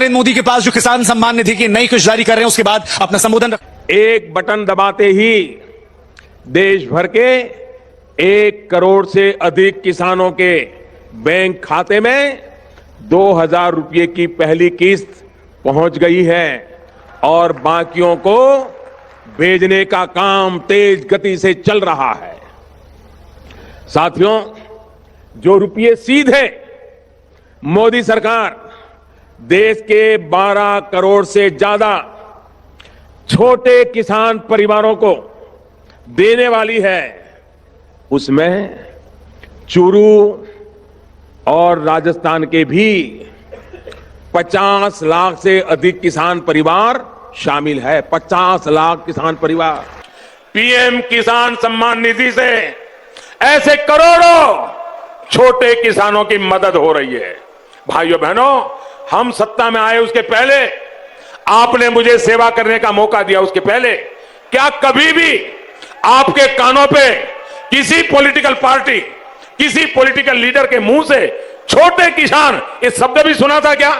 नरेंद्र मोदी के पास जो किसान सम्मान निधि की नई कुछ जारी कर रहे हैं, उसके बाद अपना संबोधन एक बटन दबाते ही देश भर के 1 करोड़ से अधिक किसानों के बैंक खाते में 2,000 रुपये की पहली किस्त पहुंच गई है और बाकियों को भेजने का काम तेज गति से चल रहा है। साथियों, जो रुपये सीधे मोदी सरकार देश के 12 करोड़ से ज्यादा छोटे किसान परिवारों को देने वाली है, उसमें चूरू और राजस्थान के भी 50 लाख से अधिक किसान परिवार शामिल है। 50 लाख किसान परिवार। पीएम किसान सम्मान निधि से ऐसे करोड़ों छोटे किसानों की मदद हो रही है। भाइयों बहनों, हम सत्ता में आए उसके पहले आपने मुझे सेवा करने का मौका दिया, उसके पहले क्या कभी भी आपके कानों पे किसी पॉलिटिकल पार्टी, किसी पॉलिटिकल लीडर के मुंह से छोटे किसान इस शब्द भी सुना था क्या?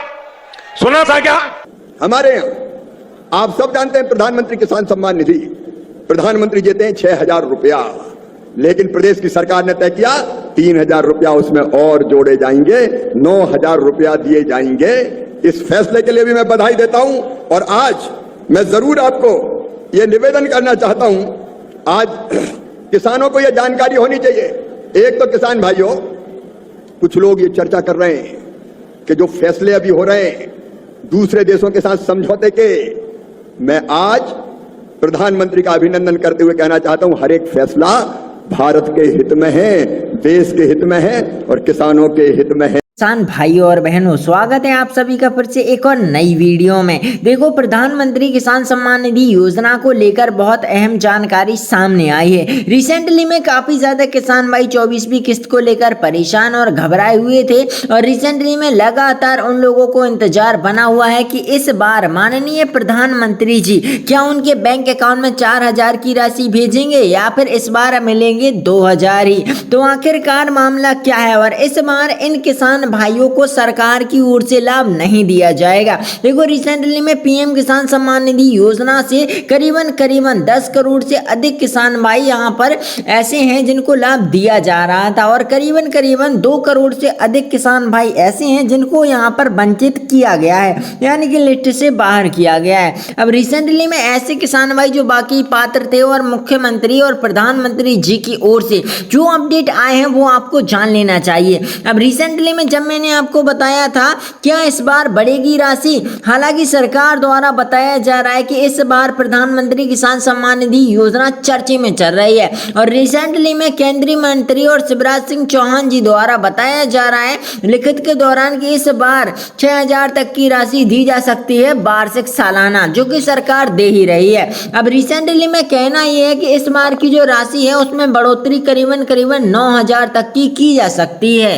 सुना था क्या? हमारे यहां आप सब जानते हैं प्रधानमंत्री किसान सम्मान निधि, प्रधानमंत्री देते हैं 6,000 रुपया, लेकिन प्रदेश की सरकार ने तय किया 3,000 रुपया उसमें और जोड़े जाएंगे, 9,000 रुपया दिए जाएंगे। इस फैसले के लिए भी मैं बधाई देता हूं और आज मैं जरूर आपको यह निवेदन करना चाहता हूं, आज किसानों को यह जानकारी होनी चाहिए। एक तो किसान भाइयों, कुछ लोग ये चर्चा कर रहे हैं कि जो फैसले अभी हो रहे हैं दूसरे देशों के साथ समझौते के, मैं आज प्रधानमंत्री का अभिनंदन करते हुए कहना चाहता हूं, हर एक फैसला भारत के हित में है, देश के हित में है और किसानों के हित में है। किसान भाइयों और बहनों, स्वागत है आप सभी का फिर से एक और नई वीडियो में। देखो, प्रधानमंत्री किसान सम्मान निधि योजना को लेकर बहुत अहम जानकारी सामने आई है। रिसेंटली में काफी ज्यादा किसान भाई 24वीं किस्त को लेकर परेशान और घबराए हुए थे और रिसेंटली में लगातार उन लोगों को इंतजार बना हुआ है कि इस बार माननीय प्रधानमंत्री जी क्या उनके बैंक अकाउंट में 4,000 की राशि भेजेंगे या फिर इस बार मिलेंगे 2,000 ही। तो आखिरकार मामला क्या है और इस बार इन किसान भाइयों को सरकार की ओर से लाभ नहीं दिया जाएगा। देखो, रिसेंटली में पीएम किसान सम्मान निधि योजना से करीबन 10 करोड़ से अधिक किसान भाई यहां पर ऐसे हैं जिनको लाभ दिया जा रहा था और करीबन 2 करोड़ से अधिक किसान भाई ऐसे हैं जिनको यहां पर वंचित किया गया है, यानी कि लिस्ट से बाहर किया गया है। अब रिसेंटली में ऐसे किसान भाई जो बाकी पात्र थे और मुख्यमंत्री और प्रधानमंत्री जी की ओर से जो अपडेट आए हैं वो आपको जान लेना चाहिए। अब रिसेंटली में जब मैंने आपको बताया था क्या इस बार बढ़ेगी राशि, हालांकि सरकार द्वारा बताया जा रहा है कि इस बार प्रधानमंत्री किसान सम्मान निधि योजना चर्चे में चल रही है और रिसेंटली में केंद्रीय मंत्री और शिवराज सिंह चौहान जी द्वारा बताया जा रहा है लिखित के दौरान कि इस बार 6,000 तक की राशि दी जा सकती है वार्षिक सालाना, जो कि सरकार दे ही रही है। अब रिसेंटली में कहना यह है कि इस बार की जो राशि है उसमें बढ़ोतरी करीबन 9,000 तक की जा सकती है।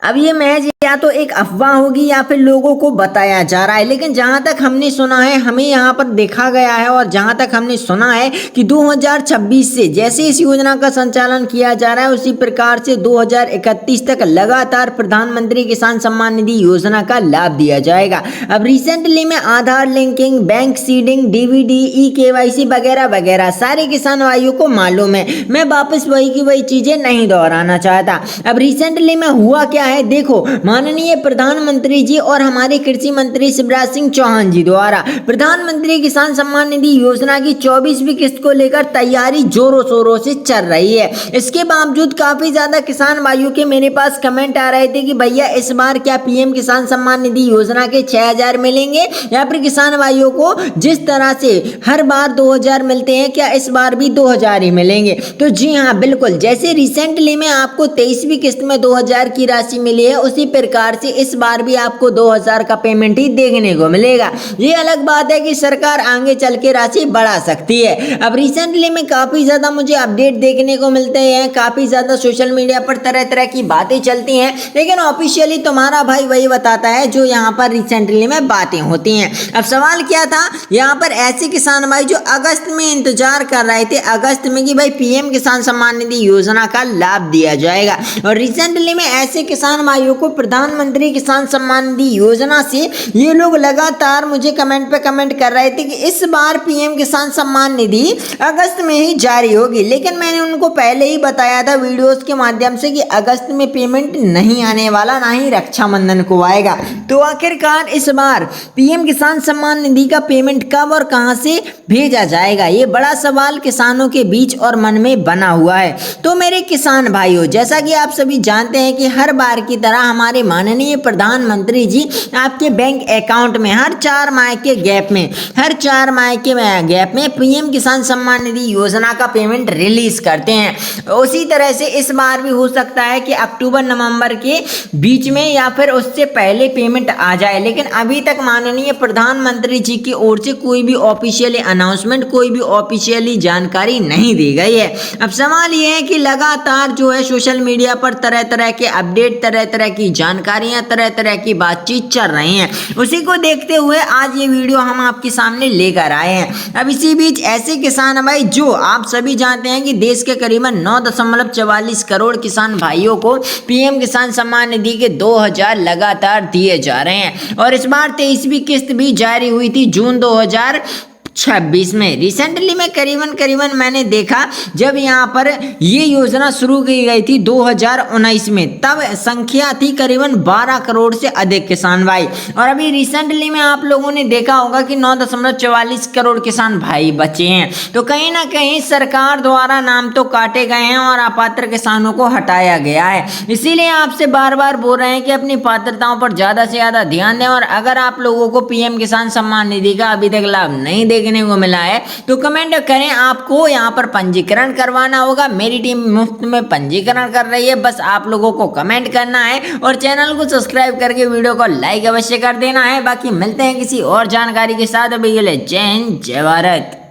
अब ये महज या तो एक अफवाह होगी या फिर लोगों को बताया जा रहा है, लेकिन जहां तक हमने सुना है, हमें यहाँ पर देखा गया है और जहां तक हमने सुना है कि 2026 से जैसे इस योजना का संचालन किया जा रहा है उसी प्रकार से 2031 तक लगातार प्रधानमंत्री किसान सम्मान निधि योजना का लाभ दिया जाएगा। अब रिसेंटली में आधार लिंकिंग, बैंक सीडिंग, डीवीडी, ई-केवाईसी वगैरह वगैरह सारे किसान भाइयों को मालूम है, मैं वापस वही की वही चीजें नहीं दोहराना चाहता। अब रिसेंटली में हुआ क्या है, देखो, माननीय प्रधानमंत्री जी और हमारे कृषि मंत्री शिवराज सिंह चौहान जी द्वारा प्रधानमंत्री किसान सम्मान निधि योजना की 24वीं किस्त को लेकर तैयारी जोरों शोरों से चल रही है। इसके बावजूद काफी ज्यादा किसान भाइयों के मेरे पास कमेंट आ रहे थे कि भैया इस बार क्या पीएम किसान सम्मान निधि योजना के 6,000 मिलेंगे या फिर किसान भाइयों को जिस तरह से हर बार 2,000 मिलते हैं क्या इस बार भी 2,000 ही मिलेंगे। तो जी हाँ, बिल्कुल, जैसे रिसेंटली में आपको 23वीं किस्त में 2,000 की राशि मिली है उसी प्रकार से इस बार भी आपको 2,000 का पेमेंट ही देखने को मिलेगा। ये अलग बात है कि सरकार आगे चल के राशि बढ़ा सकती है। अब रिसेंटली में काफी ज्यादा मुझे अपडेट देखने को मिलते हैं, काफी ज्यादा सोशल मीडिया पर तरह तरह की बातें चलती हैं, लेकिन ऑफिशियली तुम्हारा भाई वही बताता है जो यहाँ पर रिसेंटली में बातें होती हैं। अब सवाल क्या था, यहाँ पर ऐसे किसान भाई जो अगस्त में इंतजार कर रहे थे, अगस्त में कि भाई पीएम किसान सम्मान निधि योजना का लाभ दिया जाएगा, और रिसेंटली में ऐसे किसान किसान भाइयों को प्रधानमंत्री किसान सम्मान निधि योजना से ये लोग लगातार मुझे कमेंट पे कमेंट कर रहे थे कि इस बार पीएम किसान सम्मान निधि अगस्त में ही जारी होगी, लेकिन मैंने उनको पहले ही बताया था वीडियोस के माध्यम से कि अगस्त में पेमेंट नहीं आने वाला, ना ही रक्षाबंधन को आएगा। तो आखिरकार इस बार पीएम किसान सम्मान निधि का पेमेंट कब और कहां से भेजा जाएगा, ये बड़ा सवाल किसानों के बीच और मन में बना हुआ है। तो मेरे किसान भाइयों, जैसा कि आप सभी जानते हैं कि हर बार की तरह हमारे माननीय प्रधानमंत्री जी आपके बैंक अकाउंट में हर 4 माह के गैप में पीएम किसान सम्मान निधि योजना का पेमेंट रिलीज करते हैं। उसी तरह से इस बार भी हो सकता है कि अक्टूबर नवंबर के बीच में या फिर उससे पहले पेमेंट आ जाए, लेकिन अभी तक माननीय प्रधानमंत्री जी की ओर से कोई भी ऑफिशियली अनाउंसमेंट, कोई भी ऑफिशियली जानकारी नहीं दी गई है। अब सवाल ये है कि लगातार जो है सोशल मीडिया पर तरह तरह के अपडेट, तरह तरह की जानकारियां, तरह तरह की बातचीत चल रही हैं, उसी को देखते हुए आज ये वीडियो हम आपके सामने लेकर आए हैं। अब इसी बीच ऐसे किसान भाई जो आप सभी जानते हैं कि देश के करीबन 9.44 करोड़ किसान भाइयों को पीएम किसान सम्मान निधि के 2000 लगातार दिए जा रहे हैं और इस बार 23वीं किस्त भी जारी हुई थी जून 2026 में। रिसेंटली में करीबन मैंने देखा जब यहाँ पर ये योजना शुरू की गई थी 2019 में, तब संख्या थी करीबन 12 करोड़ से अधिक किसान भाई, और अभी रिसेंटली में आप लोगों ने देखा होगा कि 9.44 करोड़ किसान भाई बचे हैं। तो कहीं ना कहीं सरकार द्वारा नाम तो काटे गए हैं और अपात्र किसानों को हटाया गया है। इसीलिए आपसे बार बार बोल रहे हैं कि अपनी पात्रताओं पर ज्यादा से ज्यादा ध्यान दें, और अगर आप लोगों को पीएम किसान सम्मान निधि का अभी तक लाभ नहीं देखने को मिला है तो कमेंट करें। आपको यहाँ पर पंजीकरण करवाना होगा, मेरी टीम मुफ्त में पंजीकरण कर रही है, बस आप लोगों को कमेंट करना है और चैनल को सब्सक्राइब करके वीडियो को लाइक अवश्य कर देना है। बाकी मिलते हैं किसी और जानकारी के साथ, अभी के लिए जय हिंद, जय भारत।